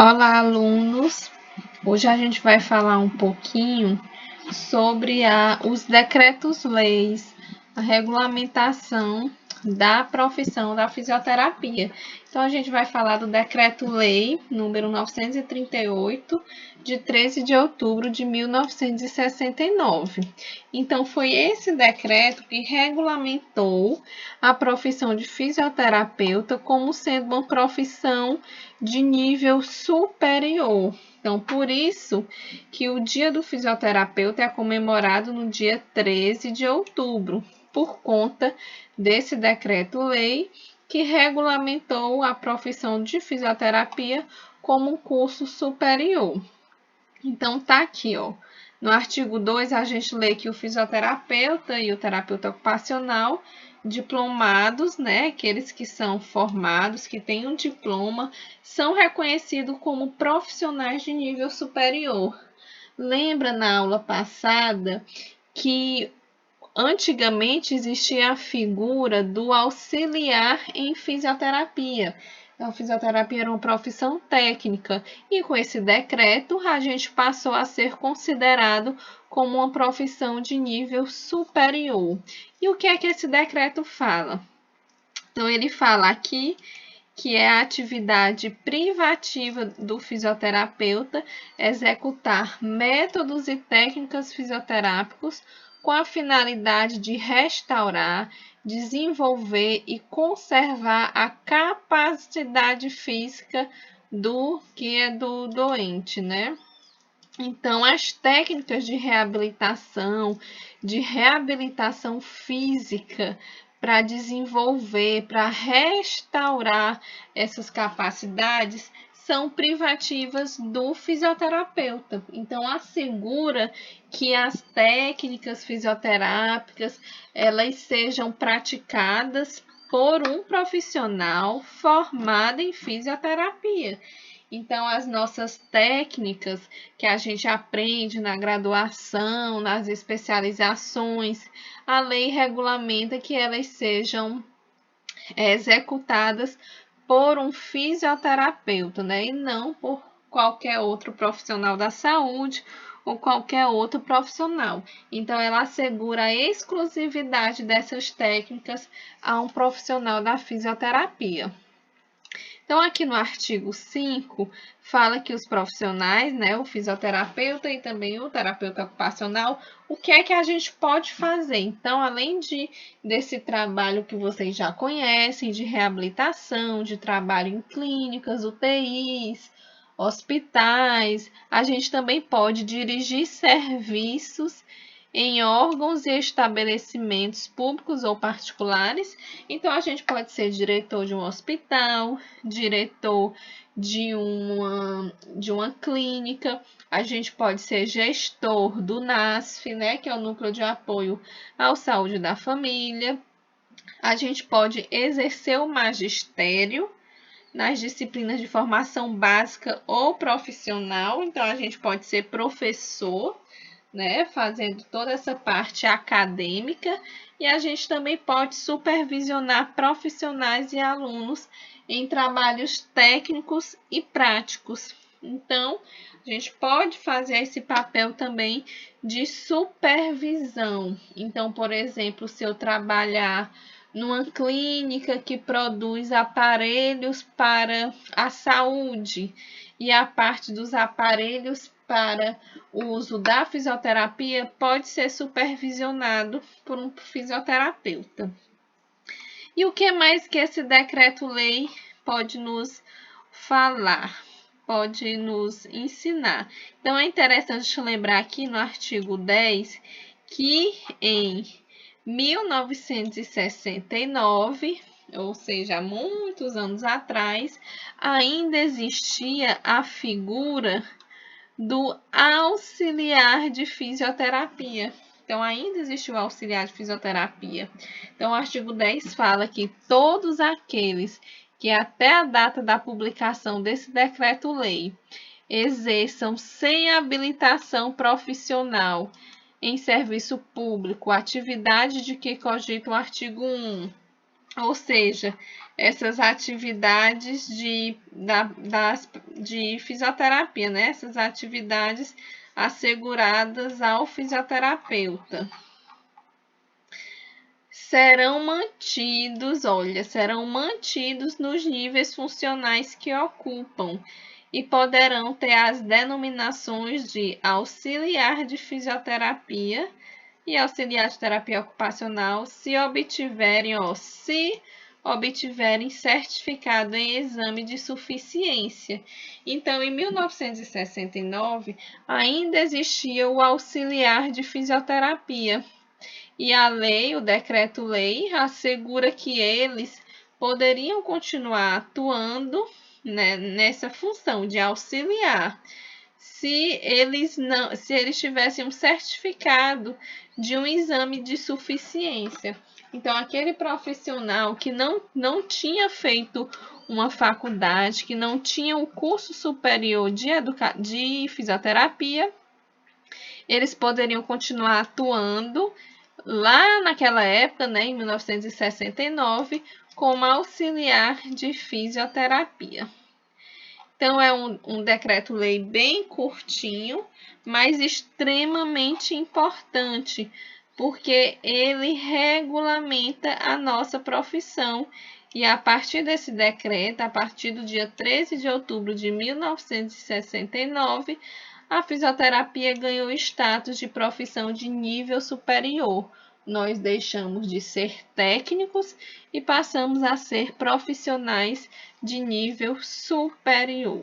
Olá, alunos! Hoje a gente vai falar um pouquinho sobre os decretos-leis, a regulamentação da profissão da fisioterapia. Então, a gente vai falar do Decreto-Lei número 938, de 13 de outubro de 1969. Então, foi esse decreto que regulamentou a profissão de fisioterapeuta como sendo uma profissão de nível superior. Então, por isso que o Dia do Fisioterapeuta é comemorado no dia 13 de outubro, por conta desse decreto-lei que regulamentou a profissão de fisioterapia como um curso superior. Então, tá aqui, ó. No artigo 2, a gente lê que o fisioterapeuta e o terapeuta ocupacional diplomados, né, aqueles que são formados, que têm um diploma, são reconhecidos como profissionais de nível superior. Lembra na aula passada que antigamente existia a figura do auxiliar em fisioterapia. Então, a fisioterapia era uma profissão técnica e com esse decreto a gente passou a ser considerado como uma profissão de nível superior. E o que é que esse decreto fala? Então, ele fala aqui que é a atividade privativa do fisioterapeuta executar métodos e técnicas fisioterápicos com a finalidade de restaurar, desenvolver e conservar a capacidade física do doente, né? Então, as técnicas de reabilitação física para desenvolver, para restaurar essas capacidades são privativas do fisioterapeuta. Então, assegura que as técnicas fisioterápicas elas sejam praticadas por um profissional formado em fisioterapia. Então, as nossas técnicas que a gente aprende na graduação, nas especializações, a lei regulamenta que elas sejam executadas por um fisioterapeuta, né? E não por qualquer outro profissional da saúde ou qualquer outro profissional. Então, ela assegura a exclusividade dessas técnicas a um profissional da fisioterapia. Então, aqui no artigo 5, fala que os profissionais, né, o fisioterapeuta e também o terapeuta ocupacional, o que é que a gente pode fazer? Então, além desse trabalho que vocês já conhecem, de reabilitação, de trabalho em clínicas, UTIs, hospitais, a gente também pode dirigir serviços em órgãos e estabelecimentos públicos ou particulares. Então, a gente pode ser diretor de um hospital, diretor de uma clínica, a gente pode ser gestor do NASF, né, que é o Núcleo de Apoio à Saúde da Família. A gente pode exercer o magistério nas disciplinas de formação básica ou profissional. Então, a gente pode ser professor, né, fazendo toda essa parte acadêmica, e a gente também pode supervisionar profissionais e alunos em trabalhos técnicos e práticos. Então, a gente pode fazer esse papel também de supervisão. Então, por exemplo, se eu trabalhar numa clínica que produz aparelhos para a saúde e a parte dos aparelhos para o uso da fisioterapia pode ser supervisionado por um fisioterapeuta. E o que mais que esse decreto-lei pode nos falar? Pode nos ensinar. Então, é interessante lembrar aqui no artigo 10 que em 1969, ou seja, há muitos anos atrás, ainda existia a figura do auxiliar de fisioterapia. Então, ainda existe o auxiliar de fisioterapia. Então, o artigo 10 fala que todos aqueles que até a data da publicação desse decreto-lei exerçam sem habilitação profissional em serviço público atividade de que cogita o artigo 1, Ou seja, essas atividades de fisioterapia, né? Essas atividades asseguradas ao fisioterapeuta. Serão mantidos nos níveis funcionais que ocupam e poderão ter as denominações de auxiliar de fisioterapia e auxiliar de terapia ocupacional se obtiverem certificado em exame de suficiência. Então, em 1969, ainda existia o auxiliar de fisioterapia. E a lei, o decreto-lei, assegura que eles poderiam continuar atuando, né, nessa função de auxiliar, se eles tivessem um certificado de um exame de suficiência. Então, aquele profissional que não tinha feito uma faculdade, que não tinha um curso superior de fisioterapia, eles poderiam continuar atuando lá naquela época, né, em 1969, como auxiliar de fisioterapia. Então, é um decreto-lei bem curtinho, mas extremamente importante, porque ele regulamenta a nossa profissão. E a partir desse decreto, a partir do dia 13 de outubro de 1969, a fisioterapia ganhou status de profissão de nível superior. Nós deixamos de ser técnicos e passamos a ser profissionais de nível superior.